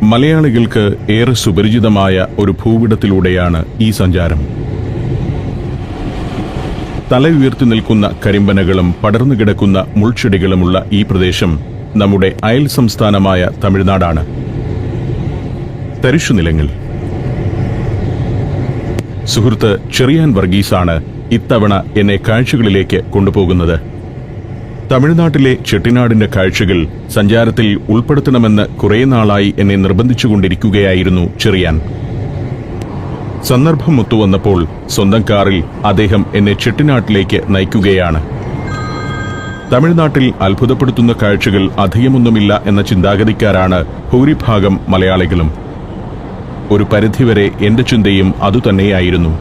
മലയാളികൾക്ക് ഏറെ സുപരിചിതമായ ഒരു ഭൂവിടത്തിലൂടെയാണ് ഈ സഞ്ചാരം. തല ഉയർത്തി നിൽക്കുന്ന കരിമ്പനകളും പടർന്നു കിടക്കുന്ന മുൾച്ചെടികളുമുള്ള ഈ പ്രദേശം നമ്മുടെ അയൽ സംസ്ഥാനമായ തമിഴ്നാടാണ്. തരിശുനിലങ്ങൾ. സുഹൃത്ത് ചെറിയാൻ വർഗീസാണ് ഇത്തവണ എന്നെ കാഴ്ചകളിലേക്ക് കൊണ്ടുപോകുന്നത്. തമിഴ്നാട്ടിലെ ചെട്ടിനാടിന്റെ കാഴ്ചകൾ സഞ്ചാരത്തിൽ ഉൾപ്പെടുത്തണമെന്ന് കുറേ നാളായി എന്നെ നിർബന്ധിച്ചുകൊണ്ടിരിക്കുകയായിരുന്നു ചെറിയാൻ. സന്ദർഭം ഒത്തുവന്നപ്പോൾ സ്വന്തം കാറിൽ അദ്ദേഹം എന്നെ ചെട്ടിനാട്ടിലേക്ക് നയിക്കുകയാണ്. തമിഴ്നാട്ടിൽ അത്ഭുതപ്പെടുത്തുന്ന കാഴ്ചകൾ അധികമൊന്നുമില്ല എന്ന ചിന്താഗതിക്കാരാണ് ഭൂരിഭാഗം മലയാളികളും. ഒരു പരിധിവരെ എന്റെ ചിന്തയും അതുതന്നെയായിരുന്നു.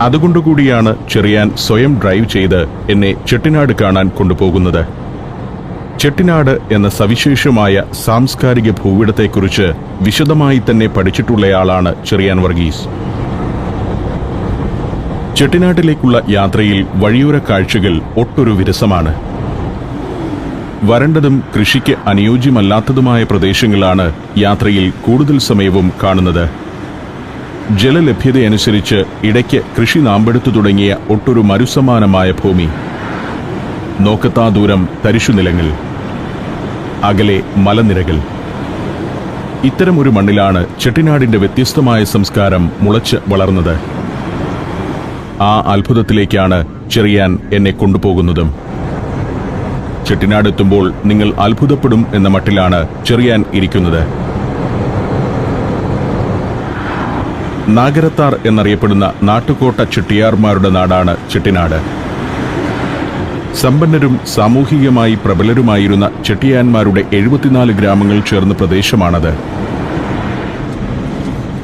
അതുകൊണ്ടുകൂടിയാണ് ചെറിയാൻ സ്വയം ഡ്രൈവ് ചെയ്ത് എന്നെ ചെട്ടിനാട് കാണാൻ കൊണ്ടുപോകുന്നത്. ചെട്ടിനാട് എന്ന സവിശേഷമായ സാംസ്കാരിക ഭൂവിടത്തെക്കുറിച്ച് വിശദമായി തന്നെ പഠിച്ചിട്ടുള്ളയാളാണ് ചെറിയാൻ വർഗീസ്. ചെട്ടിനാട്ടിലേക്കുള്ള യാത്രയിൽ വഴിയോര കാഴ്ചകൾ ഒട്ടൊരു വിരസമാണ്. വരണ്ടതും കൃഷിക്ക് അനുയോജ്യമല്ലാത്തതുമായ പ്രദേശങ്ങളാണ് യാത്രയിൽ കൂടുതൽ സമയവും കാണുന്നത്. ജലലഭ്യതയനുസരിച്ച് ഇടയ്ക്ക് കൃഷി നാമ്പെടുത്തു തുടങ്ങിയ ഒട്ടൊരു മരുസമാനമായ ഭൂമി. നോക്കത്താ ദൂരം തരിശുനിലങ്ങൾ, അകലെ മലനിരകൾ. ഇത്തരമൊരു മണ്ണിലാണ് ചെട്ടിനാടിന്റെ വ്യത്യസ്തമായ സംസ്കാരം മുളച്ച് വളർന്നത്. ആ അത്ഭുതത്തിലേക്കാണ് ചെറിയാൻ എന്നെ കൊണ്ടുപോകുന്നതും. ചെട്ടിനാടെത്തുമ്പോൾ നിങ്ങൾ അത്ഭുതപ്പെടും എന്ന മട്ടിലാണ് ചെറിയാൻ ഇരിക്കുന്നത്. നാഗരത്താർ എന്നറിയപ്പെടുന്ന നാട്ടുകോട്ട ചെട്ടിയാർമാരുടെ നാടാണ് ചെട്ടിനാട്. സമ്പന്നരും സാമൂഹികമായി പ്രബലരുമായിരുന്ന ചെട്ടിയാന്മാരുടെ 74 ഗ്രാമങ്ങൾ ചേർന്ന പ്രദേശമാണത്.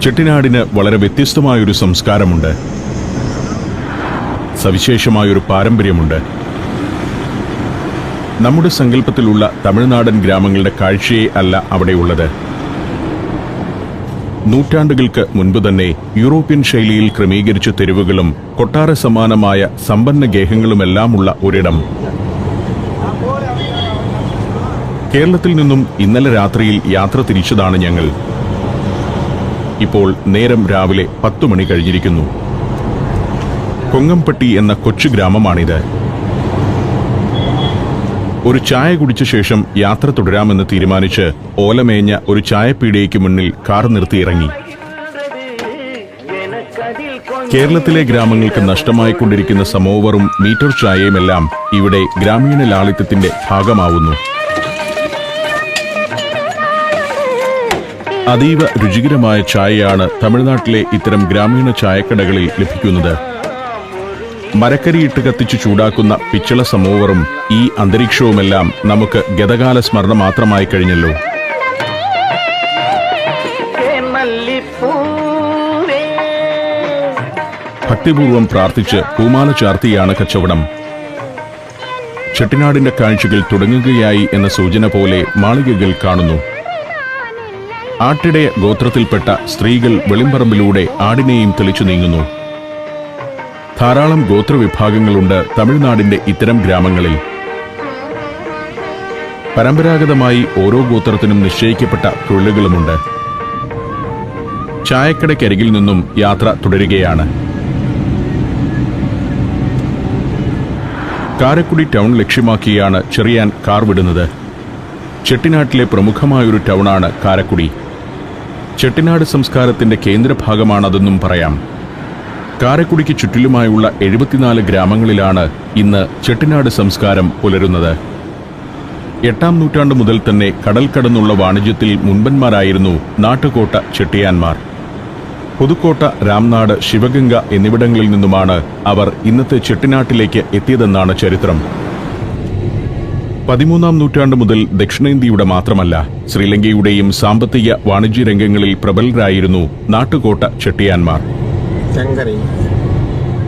ചെട്ടിനാടിന് വളരെ വ്യത്യസ്തമായൊരു സംസ്കാരമുണ്ട്, സവിശേഷമായൊരു പാരമ്പര്യമുണ്ട്. നമ്മുടെ സങ്കല്പത്തിലുള്ള തമിഴ്നാടൻ ഗ്രാമങ്ങളുടെ കാഴ്ചയെ അല്ല അവിടെയുള്ളത്. നൂറ്റാണ്ടുകൾക്ക് മുൻപ് തന്നെ യൂറോപ്യൻ ശൈലിയിൽ ക്രമീകരിച്ച തെരുവുകളും കൊട്ടാര സമാനമായ സമ്പന്ന ഗേഹങ്ങളുമെല്ലാമുള്ള ഒരിടം. കേരളത്തിൽ നിന്നും ഇന്നലെ രാത്രിയിൽ യാത്ര തിരിച്ചതാണ് ഞങ്ങൾ. ഇപ്പോൾ നേരം രാവിലെ 10 മണി കഴിഞ്ഞിരിക്കുന്നു. കൊങ്ങംപട്ടി എന്ന കൊച്ചു ഗ്രാമമാണിത്. ഒരു ചായ കുടിച്ച ശേഷം യാത്ര തുടരാമെന്ന് തീരുമാനിച്ച് ഓലമേഞ്ഞ ഒരു ചായപ്പീടികയ്ക്ക് മുന്നിൽ കാർ നിർത്തിയിറങ്ങി. കേരളത്തിലെ ഗ്രാമങ്ങൾക്ക് നഷ്ടമായിക്കൊണ്ടിരിക്കുന്ന സമോവറും മീറ്റർ ചായയുമെല്ലാം ഇവിടെ ഗ്രാമീണ ലാളിത്യത്തിന്റെ ഭാഗമാവുന്നു. അതീവ രുചികരമായ ചായയാണ് തമിഴ്നാട്ടിലെ ഇത്തരം ഗ്രാമീണ ചായക്കടകളിൽ ലഭിക്കുന്നത്. മരക്കരിയിട്ട് കത്തിച്ച് ചൂടാക്കുന്ന പിച്ചള സമോവറും ഈ അന്തരീക്ഷവുമെല്ലാം നമുക്ക് ഗതകാല സ്മരണ മാത്രമായി കഴിഞ്ഞല്ലോ. ഭക്തിപൂർവം പ്രാർത്ഥിച്ച് പൂമാല ചാർത്തിയാണ് കച്ചവടം. ചെട്ടിനാടിന്റെ കാഴ്ചകൾ തുടങ്ങുകയായി എന്ന സൂചന പോലെ മാളികകൾ കാണുന്നു. ആട്ടിടയ ഗോത്രത്തിൽപ്പെട്ട സ്ത്രീകൾ വെളിമ്പറമ്പിലൂടെ ആടിനെയും തെളിച്ചു നീങ്ങുന്നു. ധാരാളം ഗോത്രവിഭാഗങ്ങളുണ്ട് തമിഴ്നാടിന്റെ ഇത്തരം ഗ്രാമങ്ങളിൽ. പരമ്പരാഗതമായി ഓരോ ഗോത്രത്തിനും നിശ്ചയിക്കപ്പെട്ട തൊഴിലുകളുമുണ്ട്. ചായക്കടയ്ക്കരികിൽ നിന്നും യാത്ര തുടരുകയാണ്. കാരക്കുടി ടൗൺ ലക്ഷ്യമാക്കിയാണ് ചെറിയാൻ കാർ വിടുന്നത്. ചെട്ടിനാട്ടിലെ പ്രമുഖമായൊരു ടൗണാണ് കാരക്കുടി. ചെട്ടിനാട് സംസ്കാരത്തിന്റെ കേന്ദ്രഭാഗമാണതെന്നും പറയാം. കാരക്കുടിക്ക് ചുറ്റിലുമായുള്ള 74 ഗ്രാമങ്ങളിലാണ് ഇന്ന് ചെട്ടിനാട് സംസ്കാരം പുലരുന്നത്. 8-ാം നൂറ്റാണ്ട് മുതൽ തന്നെ കടൽ കടന്നുള്ള വാണിജ്യത്തിൽ മുൻപന്മാരായിരുന്നു നാട്ടുകോട്ട ചെട്ടിയാന്മാർ. പുതുക്കോട്ട, രാംനാട്, ശിവഗംഗ എന്നിവിടങ്ങളിൽ നിന്നുമാണ് അവർ ഇന്നത്തെ ചെട്ടിനാട്ടിലേക്ക് എത്തിയതെന്നാണ് ചരിത്രം. 13-ാം നൂറ്റാണ്ട് മുതൽ ദക്ഷിണേന്ത്യയുടെ മാത്രമല്ല ശ്രീലങ്കയുടെയും സാമ്പത്തിക വാണിജ്യ രംഗങ്ങളിൽ പ്രബലരായിരുന്നു നാട്ടുകോട്ട ചെട്ടിയാന്മാർ.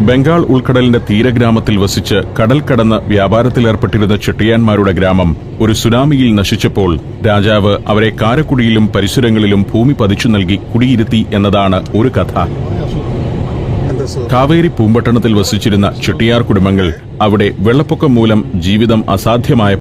ബംഗാൾ ഉൾക്കടലിന്റെ തീരഗ്രാമത്തിൽ വസിച്ച് കടൽ കടന്ന് വ്യാപാരത്തിലേർപ്പെട്ടിരുന്ന ചെട്ടിയാന്മാരുടെ ഗ്രാമം ഒരു സുനാമിയിൽ നശിച്ചപ്പോൾ രാജാവ് അവരെ കാരക്കുടിയിലും പരിസരങ്ങളിലും ഭൂമി പതിച്ചു നൽകി കുടിയിരുത്തി എന്നതാണ് ഒരു കഥ. കാവേരി പൂമ്പട്ടണത്തിൽ വസിച്ചിരുന്ന ചെട്ടിയാർ കുടുംബങ്ങൾ അവിടെ വെള്ളപ്പൊക്കം മൂലം ജീവിതം അസാധ്യമായ